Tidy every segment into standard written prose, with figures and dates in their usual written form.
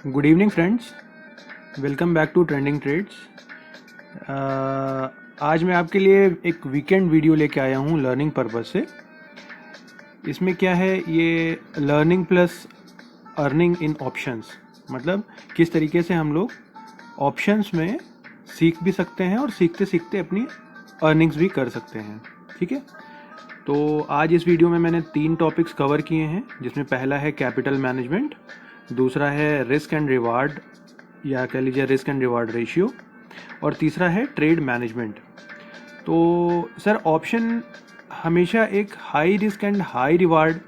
Good evening friends, welcome back to trending trades. आज मैं आपके लिए एक वीकेंड वीडियो लेके आया हूँ लर्निंग पर्पज़ से। इसमें क्या है, ये learning plus earning in options, मतलब किस तरीके से हम लोग ऑप्शंस में सीख भी सकते हैं और सीखते सीखते अपनी अर्निंग्स भी कर सकते हैं। ठीक है, तो आज इस वीडियो में मैंने 3 टॉपिक्स कवर किए हैं, जिसमें पहला है कैपिटल मैनेजमेंट, दूसरा है रिस्क एंड रिवार्ड या कह लीजिए रिस्क एंड रिवार्ड रेशियो, और तीसरा है ट्रेड मैनेजमेंट। तो सर, ऑप्शन हमेशा एक high risk and high reward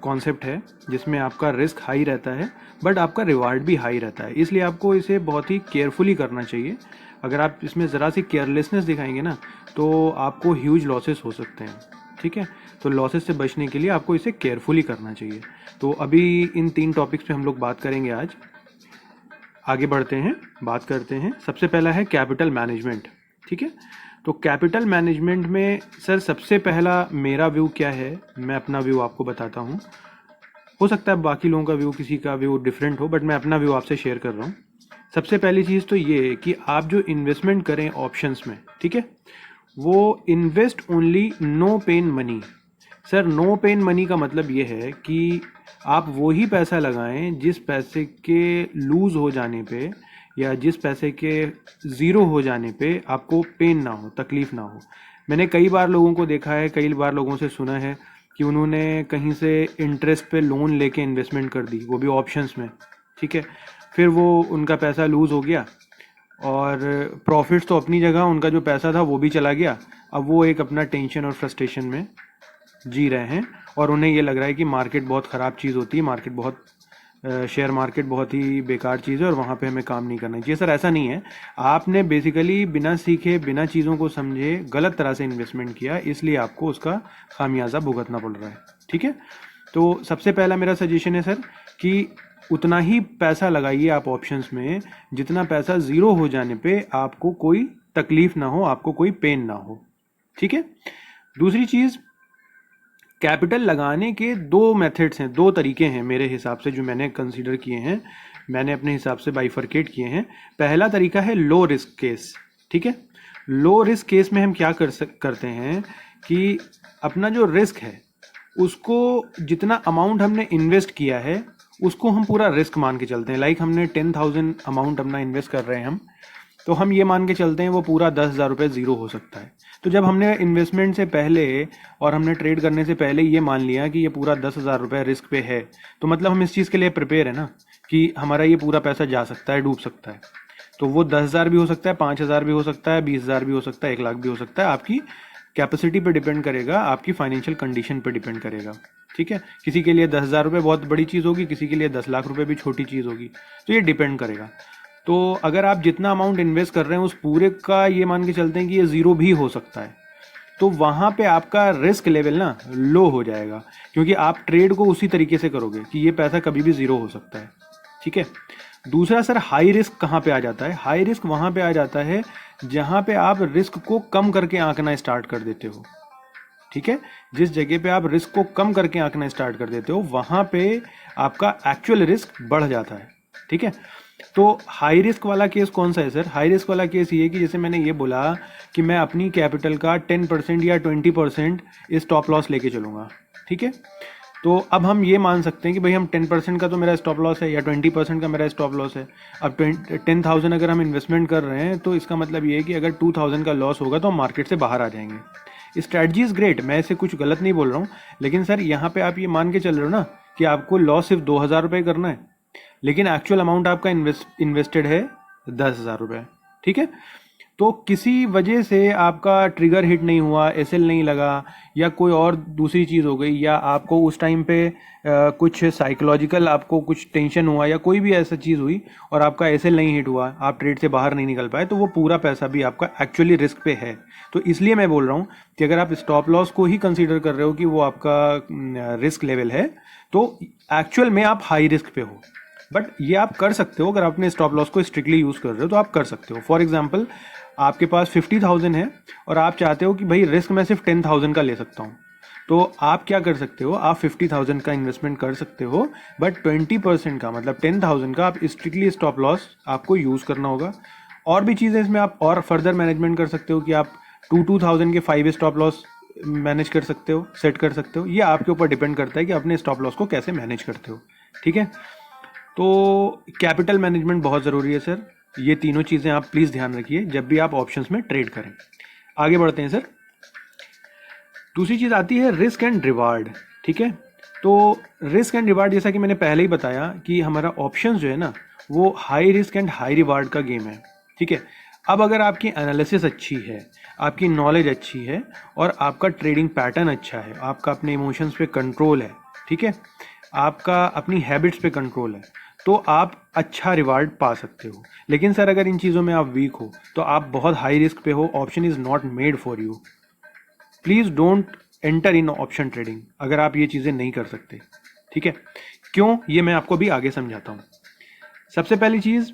concept है, जिसमें आपका रिस्क हाई रहता है बट आपका रिवार्ड भी हाई रहता है, इसलिए आपको इसे बहुत ही केयरफुली करना चाहिए। अगर आप इसमें ज़रा सी केयरलेसनेस दिखाएंगे ना, तो आपको ह्यूज लॉसेस हो सकते हैं। ठीक है, तो लॉसेस से बचने के लिए आपको इसे केयरफुली करना चाहिए। तो अभी इन 3 टॉपिक्स पे हम लोग बात करेंगे। आज आगे बढ़ते हैं, बात करते हैं। सबसे पहला है कैपिटल मैनेजमेंट। ठीक है, तो कैपिटल मैनेजमेंट में सर सबसे पहला मेरा व्यू क्या है, मैं अपना व्यू आपको बताता हूँ। हो सकता है बाकी लोगों का व्यू, किसी का व्यू डिफरेंट हो, बट मैं अपना व्यू आपसे शेयर कर रहा हूँ। सबसे पहली चीज़ तो ये है कि आप जो इन्वेस्टमेंट करें ऑप्शंस में, ठीक है, वो invest only no pain money. Sir, no pain money का मतलब ये है कि आप वो ही पैसा लगाएं जिस पैसे के लूज़ हो जाने पे या जिस पैसे के ज़ीरो हो जाने पे आपको पेन ना हो, तकलीफ़ ना हो। मैंने कई बार लोगों को देखा है, कई बार लोगों से सुना है कि उन्होंने कहीं से इंटरेस्ट पे लोन लेके इन्वेस्टमेंट कर दी, वो भी ऑप्शंस में। ठीक है, फिर वो उनका पैसा लूज़ हो गया और प्रॉफिट्स तो अपनी जगह, उनका जो पैसा था वो भी चला गया। अब वो एक अपना टेंशन और फ्रस्ट्रेशन में जी रहे हैं और उन्हें ये लग रहा है कि मार्केट बहुत ख़राब चीज़ होती है, मार्केट बहुत शेयर मार्केट बहुत ही बेकार चीज़ है और वहाँ पे हमें काम नहीं करना चाहिए। सर, ऐसा नहीं है। आपने बेसिकली बिना सीखे, बिना चीज़ों को समझे गलत तरह से इन्वेस्टमेंट किया, इसलिए आपको उसका खामियाजा भुगतना पड़ रहा है। ठीक है, तो सबसे पहला मेरा सजेशन है सर कि उतना ही पैसा लगाइए आप ऑप्शंस में जितना पैसा ज़ीरो हो जाने पे आपको कोई तकलीफ ना हो, आपको कोई पेन ना हो। ठीक है, दूसरी चीज़, कैपिटल लगाने के 2 मेथड्स हैं, 2 तरीके हैं मेरे हिसाब से, जो मैंने कंसीडर किए हैं, मैंने अपने हिसाब से बाइफरकेट किए हैं। पहला तरीका है लो रिस्क केस। ठीक है, लो रिस्क केस में हम क्या करते हैं कि अपना जो रिस्क है उसको, जितना अमाउंट हमने इन्वेस्ट किया है उसको हम पूरा रिस्क मान के चलते हैं। लाइक हमने 10,000 अमाउंट अपना इन्वेस्ट कर रहे हैं तो हम ये मान के चलते हैं वो पूरा 10,000 रुपये ज़ीरो हो सकता है। तो जब हमने इन्वेस्टमेंट से पहले और हमने ट्रेड करने से पहले ये मान लिया कि ये पूरा 10,000 रुपये रिस्क पे है, तो मतलब हम इस चीज़ के लिए प्रिपेयर है ना कि हमारा ये पूरा पैसा जा सकता है, डूब सकता है। तो वो 10,000 भी हो सकता है, 5,000 भी हो सकता है, 20,000 भी हो सकता है, 1,00,000 भी हो सकता है। आपकी कैपेसिटी पे डिपेंड करेगा, आपकी फाइनेंशियल कंडीशन पे डिपेंड करेगा। ठीक है, किसी के लिए 10,000 रुपये बहुत बड़ी चीज़ होगी, किसी के लिए 10,00,000 रुपये भी छोटी चीज़ होगी, तो ये डिपेंड करेगा। तो अगर आप जितना अमाउंट इन्वेस्ट कर रहे हैं उस पूरे का ये मान के चलते हैं कि ये ज़ीरो भी हो सकता है, तो वहाँ पे आपका रिस्क लेवल ना लो हो जाएगा, क्योंकि आप ट्रेड को उसी तरीके से करोगे कि ये पैसा कभी भी ज़ीरो हो सकता है। ठीक है, दूसरा सर, हाई रिस्क कहाँ पे आ जाता है? हाई रिस्क वहाँ पे आ जाता है जहाँ पे आप रिस्क को कम करके आंकना स्टार्ट कर देते हो। ठीक है, जिस जगह पे आप रिस्क को कम करके आंकना स्टार्ट कर देते हो वहाँ पे आपका एक्चुअल रिस्क बढ़ जाता है। ठीक है, तो हाई रिस्क वाला केस कौन सा है सर? हाई रिस्क वाला केस ये है कि जैसे मैंने ये बोला कि मैं अपनी कैपिटल का 10% या 20% स्टॉप लॉस लेके चलूँगा। ठीक है, तो अब हम ये मान सकते हैं कि भाई हम 10% का तो मेरा स्टॉप लॉस है या 20% का मेरा स्टॉप लॉस है। अब 10,000 अगर हम इन्वेस्टमेंट कर रहे हैं तो इसका मतलब ये है कि अगर 2,000 का लॉस होगा तो हम मार्केट से बाहर आ जाएंगे। स्ट्रैटेजी इज़ ग्रेट, मैं इसे कुछ गलत नहीं बोल रहा हूँ, लेकिन सर यहाँ पे आप ये मान के चल रहे हो ना कि आपको लॉस सिर्फ 2,000 रुपये करना है, लेकिन एक्चुअल अमाउंट आपका इन्वेस्टेड है 10,000 रुपये। ठीक है, तो किसी वजह से आपका ट्रिगर हिट नहीं हुआ, एसएल नहीं लगा या कोई और दूसरी चीज़ हो गई, या आपको उस टाइम पे कुछ साइकोलॉजिकल आपको कुछ टेंशन हुआ या कोई भी ऐसा चीज़ हुई और आपका एसएल नहीं हिट हुआ, आप ट्रेड से बाहर नहीं निकल पाए, तो वो पूरा पैसा भी आपका एक्चुअली रिस्क पे है। तो इसलिए मैं बोल रहा हूँ कि अगर आप स्टॉप लॉस को ही कंसीडर कर रहे हो कि वो आपका रिस्क लेवल है, तो एक्चुअल में आप हाई रिस्क पे हो। बट ये आप कर सकते हो, अगर आप अपने स्टॉप लॉस को स्ट्रिक्टली यूज़ कर रहे हो तो आप कर सकते हो। फॉर एग्जांपल, आपके पास 50,000 है और आप चाहते हो कि भाई रिस्क मैं सिर्फ 10,000 का ले सकता हूँ, तो आप क्या कर सकते हो, आप 50,000 का इन्वेस्टमेंट कर सकते हो, बट 20% का मतलब 10,000 का आप स्ट्रिक्टली स्टॉप लॉस आपको यूज़ करना होगा। और भी चीज़ें इसमें आप और फर्दर मैनेजमेंट कर सकते हो कि आप 2,000 के 5 स्टॉप लॉस मैनेज कर सकते हो, सेट कर सकते हो। ये आपके ऊपर डिपेंड करता है कि अपने स्टॉप लॉस को कैसे मैनेज करते हो। ठीक है, तो कैपिटल मैनेजमेंट बहुत ज़रूरी है सर। ये तीनों चीज़ें आप प्लीज़ ध्यान रखिए जब भी आप ऑप्शंस में ट्रेड करें। आगे बढ़ते हैं सर। दूसरी चीज़ आती है रिस्क एंड रिवार्ड। ठीक है, तो रिस्क एंड रिवार्ड जैसा कि मैंने पहले ही बताया कि हमारा ऑप्शंस जो है ना वो high risk and high reward का गेम है। ठीक है, अब अगर आपकी एनालिसिस अच्छी है, आपकी नॉलेज अच्छी है और आपका ट्रेडिंग पैटर्न अच्छा है, आपका अपने इमोशंस पे कंट्रोल है, ठीक है, आपका अपनी हैबिट्स पे कंट्रोल है, तो आप अच्छा रिवार्ड पा सकते हो। लेकिन सर अगर इन चीज़ों में आप वीक हो तो आप बहुत हाई रिस्क पे हो, option is not made for you. Please don't enter in option trading अगर आप ये चीज़ें नहीं कर सकते। ठीक है, क्यों, ये मैं आपको भी आगे समझाता हूँ। सबसे पहली चीज़,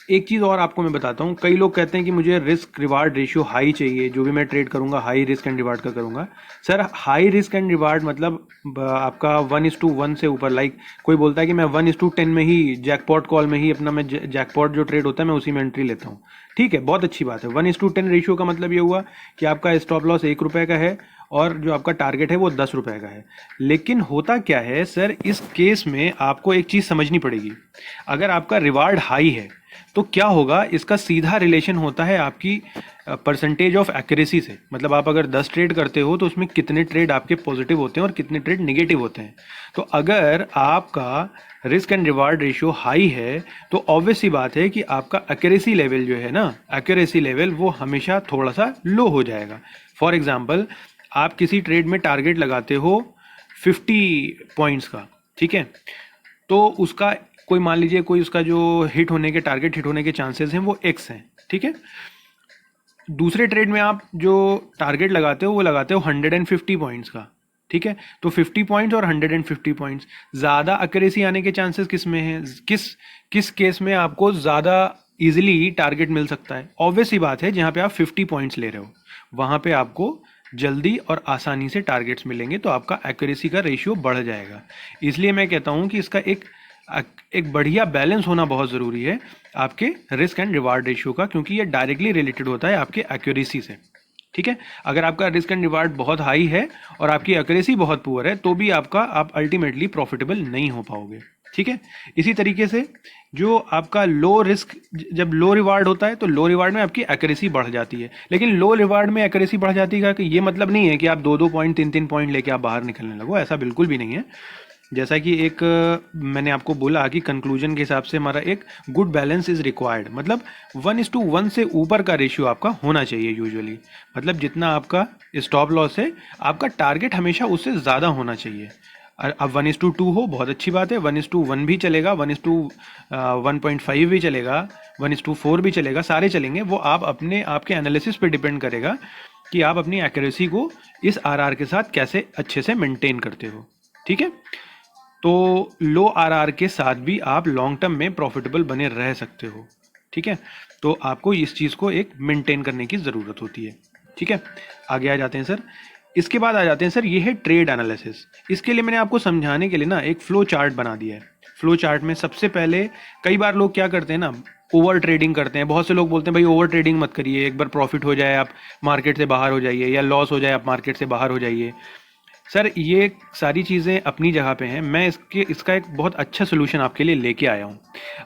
एक चीज़ और आपको मैं बताता हूँ। कई लोग कहते हैं कि मुझे रिस्क रिवार्ड रेशियो हाई चाहिए, जो भी मैं ट्रेड करूँगा हाई रिस्क एंड रिवार्ड का करूँगा। Sir high risk and reward मतलब आपका 1:1 से ऊपर, लाइक कोई बोलता है कि मैं 1:10 में ही जैकपॉट कॉल में ही अपना मैं जैकपॉट जो ट्रेड होता है मैं उसी में एंट्री लेता हूँ। ठीक है, बहुत अच्छी बात है। 1:10 रेशियो का मतलब ये हुआ कि आपका स्टॉप लॉस 1 रुपये का है और जो आपका टारगेट है वो 10 रुपये का है। लेकिन होता क्या है सर, इस केस में आपको एक चीज़ समझनी पड़ेगी। अगर आपका रिवार्ड हाई है तो क्या होगा, इसका सीधा रिलेशन होता है आपकी परसेंटेज ऑफ एक्यूरेसी से। मतलब आप अगर 10 ट्रेड करते हो तो उसमें कितने ट्रेड आपके पॉजिटिव होते हैं और कितने ट्रेड नेगेटिव होते हैं। तो अगर आपका risk and reward ratio high है तो ऑब्वियस सी बात है कि आपका एक्यूरेसी लेवल जो है ना, एक्यूरेसी लेवल वो हमेशा थोड़ा सा लो हो जाएगा। फॉर एग्जांपल, आप किसी ट्रेड में टारगेट लगाते हो 50 पॉइंट्स का, ठीक है, तो उसका कोई मान लीजिए कोई उसका जो हिट होने के टारगेट हिट होने के चांसेस हैं वो x हैं। ठीक है, दूसरे ट्रेड में आप जो टारगेट लगाते हो वो लगाते हो 150 पॉइंट्स का। ठीक है, तो 50 पॉइंट्स और 150 पॉइंट्स, ज़्यादा एक्यूरेसी आने के चांसेस किस में हैं, किस किस केस में आपको ज़्यादा इजीली टारगेट मिल सकता है। ऑब्वियस ही बात है, जहाँ पे आप 50 पॉइंट्स ले रहे हो वहाँ पे आपको जल्दी और आसानी से टारगेट्स मिलेंगे, तो आपका एक्यूरेसी का रेशियो बढ़ जाएगा। इसलिए मैं कहता हूँ कि इसका एक बढ़िया बैलेंस होना बहुत ज़रूरी है आपके रिस्क एंड रिवार्ड रेशियो का, क्योंकि ये डायरेक्टली रिलेटेड होता है आपके एक्यूरेसी से। ठीक है, अगर आपका रिस्क एंड रिवार्ड बहुत हाई है और आपकी एक्यूरेसी बहुत पुअर है तो भी आप अल्टीमेटली प्रॉफिटेबल नहीं हो पाओगे। ठीक है, इसी तरीके से जो आपका लो रिस्क, जब लो रिवार्ड होता है तो लो रिवार्ड में आपकी एक्यूरेसी बढ़ जाती है। लेकिन लो रिवार्ड में एक्यूरेसी बढ़ जाती है कि ये मतलब नहीं है कि आप 2-2 पॉइंट 3-3 पॉइंट लेके आप बाहर निकलने लगो, ऐसा बिल्कुल भी नहीं है। जैसा कि एक मैंने आपको बोला कि कंक्लूजन के हिसाब से हमारा एक गुड बैलेंस इज़ रिक्वायर्ड, मतलब 1:1 से ऊपर का रेशियो आपका होना चाहिए यूजुअली। मतलब जितना आपका स्टॉप लॉस है आपका टारगेट हमेशा उससे ज़्यादा होना चाहिए। अब 1:2 हो बहुत अच्छी बात है, 1:1 भी चलेगा, 1:1.5 भी चलेगा, 1:4 भी चलेगा, सारे चलेंगे। वो आप अपने आपके एनालिसिस पे डिपेंड करेगा कि आप अपनी एक्यूरेसी को इस आरआर के साथ कैसे अच्छे से मेंटेन करते हो। ठीक है, तो लो आरआर के साथ भी आप लॉन्ग टर्म में प्रॉफिटेबल बने रह सकते हो। ठीक है, तो आपको इस चीज़ को एक मेंटेन करने की ज़रूरत होती है। ठीक है, आगे आ जाते हैं सर। इसके बाद आ जाते हैं सर, ये है ट्रेड एनालिसिस। इसके लिए मैंने आपको समझाने के लिए ना एक फ्लो चार्ट बना दिया है। फ्लो चार्ट में सबसे पहले, कई बार लोग क्या करते हैं ना, ओवर ट्रेडिंग करते हैं। बहुत से लोग बोलते हैं भाई ओवर ट्रेडिंग मत करिए, एक बार प्रॉफिट हो जाए आप मार्केट से बाहर हो जाइए, या लॉस हो जाए आप मार्केट से बाहर हो जाइए। सर ये सारी चीज़ें अपनी जगह पे हैं, मैं इसका एक बहुत अच्छा सोल्यूशन आपके लिए लेके आया हूँ।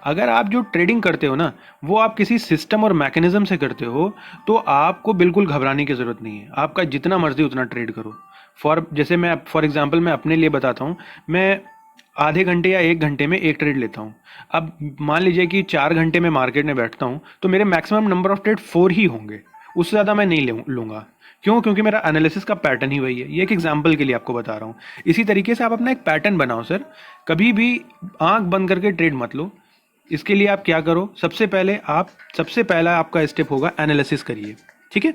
अगर आप जो ट्रेडिंग करते हो ना वो आप किसी सिस्टम और मैकेनिज्म से करते हो तो आपको बिल्कुल घबराने की ज़रूरत नहीं है। आपका जितना मर्जी उतना ट्रेड करो। जैसे मैं फॉर एग्जांपल मैं अपने लिए बताता हूँ, मैं आधे घंटे या 1 घंटे में एक ट्रेड लेता हूँ। अब मान लीजिए कि 4 घंटे में मार्केट में बैठता हूँ तो मेरे मैक्सिमम नंबर ऑफ ट्रेड 4 ही होंगे, उससे ज़्यादा मैं नहीं लूँगा। क्यों? क्योंकि मेरा एनालिसिस का पैटर्न ही वही है। ये एक एग्जांपल के लिए आपको बता रहा हूँ। इसी तरीके से आप अपना एक पैटर्न बनाओ सर। कभी भी आंख बंद करके ट्रेड मत लो। इसके लिए आप क्या करो, सबसे पहला आपका स्टेप होगा एनालिसिस करिए। ठीक है,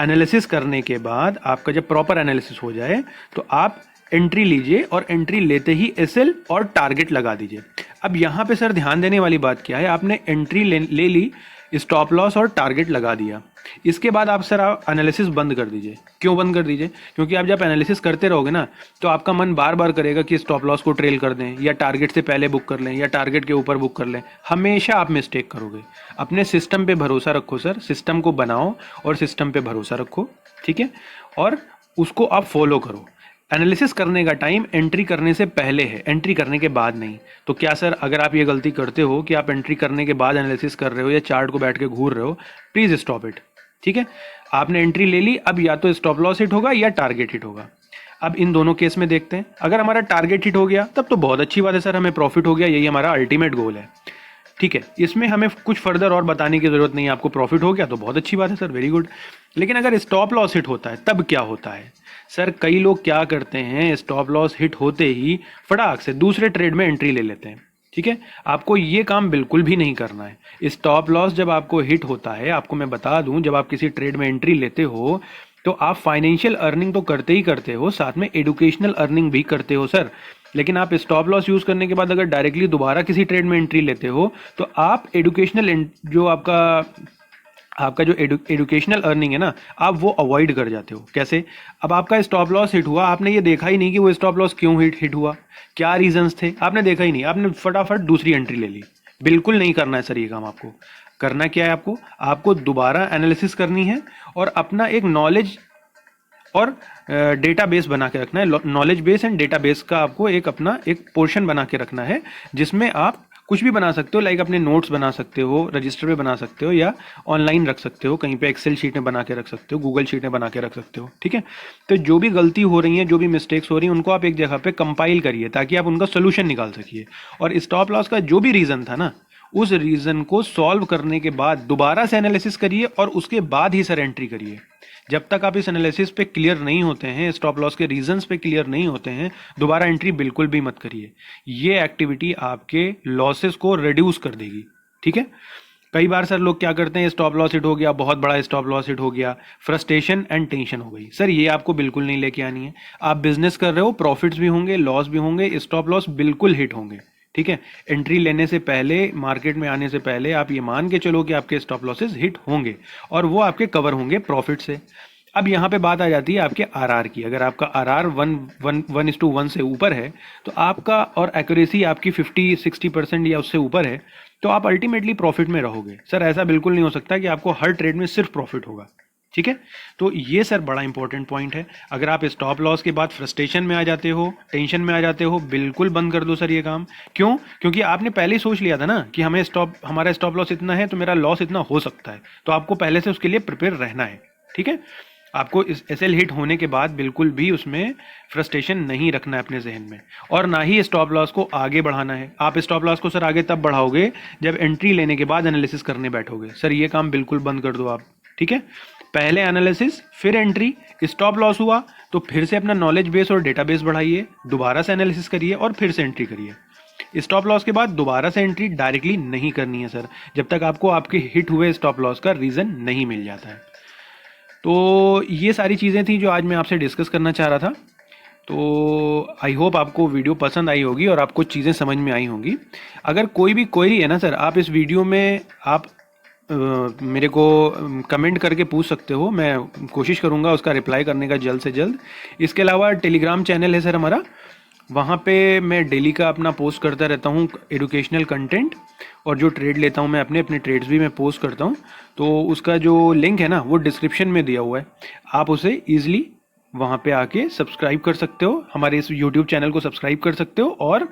एनालिसिस करने के बाद आपका जब प्रॉपर एनालिसिस हो जाए तो आप एंट्री लीजिए और एंट्री लेते ही एसएल और टारगेट लगा दीजिए। अब यहाँ पे सर ध्यान देने वाली बात क्या है, आपने एंट्री ले ली, स्टॉप लॉस और टारगेट लगा दिया, इसके बाद आप सर आप एनालिसिस बंद कर दीजिए। क्यों बंद कर दीजिए? क्योंकि आप जब एनालिसिस करते रहोगे ना तो आपका मन बार बार करेगा कि स्टॉप लॉस को ट्रेल कर दें या टारगेट से पहले बुक कर लें या टारगेट के ऊपर बुक कर लें। हमेशा आप मिस्टेक करोगे। अपने सिस्टम पे भरोसा रखो सर, सिस्टम को बनाओ और सिस्टम पे भरोसा रखो, ठीक है, और उसको आप फॉलो करो। एनालिसिस करने का टाइम एंट्री करने से पहले है, एंट्री करने के बाद नहीं। तो क्या सर अगर आप ये गलती करते हो कि आप एंट्री करने के बाद एनालिसिस कर रहे हो या चार्ट को बैठ के घूर रहे हो, प्लीज़ स्टॉप इट, ठीक है। आपने एंट्री ले ली, अब या तो स्टॉप लॉस हिट होगा या टारगेट हिट होगा। अब इन दोनों केस में देखते हैं। अगर हमारा टारगेट हिट हो गया तब तो बहुत अच्छी बात है सर, हमें प्रॉफिट हो गया, यही हमारा अल्टीमेट गोल है, ठीक है। इसमें हमें कुछ फर्दर और बताने की जरूरत नहीं है। आपको प्रॉफिट हो गया तो बहुत अच्छी बात है सर, वेरी गुड। लेकिन अगर स्टॉप लॉस हिट होता है तब क्या होता है सर? कई लोग क्या करते हैं, स्टॉप लॉस हिट होते ही फटाक से दूसरे ट्रेड में एंट्री ले लेते हैं, ठीक है। आपको ये काम बिल्कुल भी नहीं करना है। स्टॉप लॉस जब आपको हिट होता है, आपको मैं बता दूं, जब आप किसी ट्रेड में एंट्री लेते हो तो आप फाइनेंशियल अर्निंग तो करते ही करते हो, साथ में एडुकेशनल अर्निंग भी करते हो सर। लेकिन आप स्टॉप लॉस यूज करने के बाद अगर डायरेक्टली दोबारा किसी ट्रेड में एंट्री लेते हो तो आप एडुकेशनल जो आपका जो एडुकेशनल अर्निंग है ना, आप वो अवॉइड कर जाते हो। कैसे? अब आपका स्टॉप लॉस हिट हुआ, आपने ये देखा ही नहीं कि वो स्टॉप लॉस क्यों हिट हुआ, क्या रीजंस थे, आपने देखा ही नहीं, आपने फटाफट दूसरी एंट्री ले ली। बिल्कुल नहीं करना है सर ये काम। आपको करना क्या है, आपको दोबारा एनालिसिस करनी है और अपना एक नॉलेज और डेटाबेस बना के रखना है। नॉलेज बेस एंड डेटाबेस का आपको अपना एक पोर्शन बना के रखना है, जिसमें आप कुछ भी बना सकते हो, लाइक अपने नोट्स बना सकते हो, रजिस्टर पे बना सकते हो, या ऑनलाइन रख सकते हो, कहीं पे एक्सेल शीट में बना के रख सकते हो, गूगल शीट में बना के रख सकते हो, ठीक है। तो जो भी गलती हो रही है, जो भी मिस्टेक्स हो रही हैं, उनको आप एक जगह पे कंपाइल करिए ताकि आप उनका सोल्यूशन निकाल सकिए। और स्टॉप लॉस का जो भी रीज़न था ना, उस रीज़न को सॉल्व करने के बाद दोबारा से एनालिसिस करिए और उसके बाद ही सर एंट्री करिए। जब तक आप इस एनालिसिस पे क्लियर नहीं होते हैं, स्टॉप लॉस के रीजंस पे क्लियर नहीं होते हैं, दोबारा एंट्री बिल्कुल भी मत करिए। ये एक्टिविटी आपके लॉसेस को रिड्यूस कर देगी, ठीक है। कई बार सर लोग क्या करते हैं, स्टॉप लॉस हिट हो गया, बहुत बड़ा स्टॉप लॉस हिट हो गया, फ्रस्ट्रेशन एंड टेंशन हो गई। सर ये आपको बिल्कुल नहीं लेके आनी है। आप बिजनेस कर रहे हो, प्रॉफिट्स भी होंगे, लॉस भी होंगे, स्टॉप लॉस बिल्कुल हिट होंगे, ठीक है। एंट्री लेने से पहले, मार्केट में आने से पहले आप ये मान के चलो कि आपके स्टॉप लॉसेस हिट होंगे और वो आपके कवर होंगे प्रॉफिट से। अब यहाँ पे बात आ जाती है आपके आरआर की। अगर आपका आरआर 1:1 से ऊपर है तो आपका, और एक्यूरेसी आपकी 50-60% या उससे ऊपर है, तो आप अल्टीमेटली प्रॉफिट में रहोगे। सर ऐसा बिल्कुल नहीं हो सकता कि आपको हर ट्रेड में सिर्फ प्रॉफिट होगा, ठीक है। तो ये सर बड़ा इंपॉर्टेंट पॉइंट है। अगर आप स्टॉप लॉस के बाद फ्रस्ट्रेशन में आ जाते हो, टेंशन में आ जाते हो, बिल्कुल बंद कर दो सर ये काम। क्यों? क्योंकि आपने पहले ही सोच लिया था ना कि हमारा स्टॉप लॉस इतना है तो मेरा लॉस इतना हो सकता है, तो आपको पहले से उसके लिए प्रिपेयर रहना है, ठीक है। आपको इस एसएल हिट होने के बाद बिल्कुल भी उसमें फ्रस्ट्रेशन नहीं रखना है अपने जहन में, और ना ही स्टॉप लॉस को आगे बढ़ाना है। आप स्टॉप लॉस को सर आगे तब बढ़ाओगे जब एंट्री लेने के बाद एनालिसिस करने बैठोगे। सर ये काम बिल्कुल बंद कर दो आप, ठीक है। पहले एनालिसिस, फिर एंट्री। स्टॉप लॉस हुआ तो फिर से अपना नॉलेज बेस और डेटाबेस बढ़ाइए, दोबारा से एनालिसिस करिए और फिर से एंट्री करिए। स्टॉप लॉस के बाद दोबारा से एंट्री डायरेक्टली नहीं करनी है सर, जब तक आपको आपके हिट हुए स्टॉप लॉस का रीज़न नहीं मिल जाता है। तो ये सारी चीज़ें थी जो आज मैं आपसे डिस्कस करना चाह रहा था। तो आई होप आपको वीडियो पसंद आई होगी और आपको चीज़ें समझ में आई होंगी। अगर कोई भी क्वेरी है ना सर, आप इस वीडियो में आप मेरे को कमेंट करके पूछ सकते हो। मैं कोशिश करूँगा उसका रिप्लाई करने का जल्द से जल्द। इसके अलावा टेलीग्राम चैनल है सर हमारा, वहाँ पे मैं डेली का अपना पोस्ट करता रहता हूँ एजुकेशनल कंटेंट, और जो ट्रेड लेता हूँ मैं अपने ट्रेड्स भी मैं पोस्ट करता हूँ। तो उसका जो लिंक है ना वो डिस्क्रिप्शन में दिया हुआ है, आप उसे ईजिली वहाँ पे आके सब्सक्राइब कर सकते हो, हमारे इस यूट्यूब चैनल को सब्सक्राइब कर सकते हो, और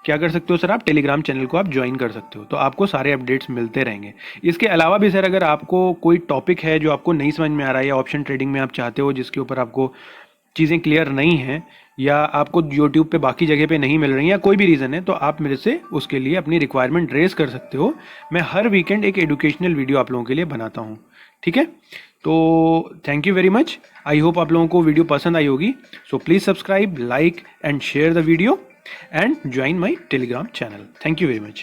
क्या कर सकते हो सर, आप टेलीग्राम चैनल को आप ज्वाइन कर सकते हो, तो आपको सारे अपडेट्स मिलते रहेंगे। इसके अलावा भी सर अगर आपको कोई टॉपिक है जो आपको नहीं समझ में आ रहा है, या ऑप्शन ट्रेडिंग में आप चाहते हो जिसके ऊपर आपको चीज़ें क्लियर नहीं हैं, या आपको यूट्यूब पे बाकी जगह पे नहीं मिल रही हैं, या कोई भी रीज़न है, तो आप मेरे से उसके लिए अपनी रिक्वायरमेंट रेज कर सकते हो। मैं हर वीकेंड एक एजुकेशनल वीडियो आप लोगों के लिए बनाता हूँ, ठीक है। तो thank you very much. I hope आप लोगों को वीडियो पसंद आई होगी। So please subscribe, like and share the video and join my Telegram channel. Thank you very much.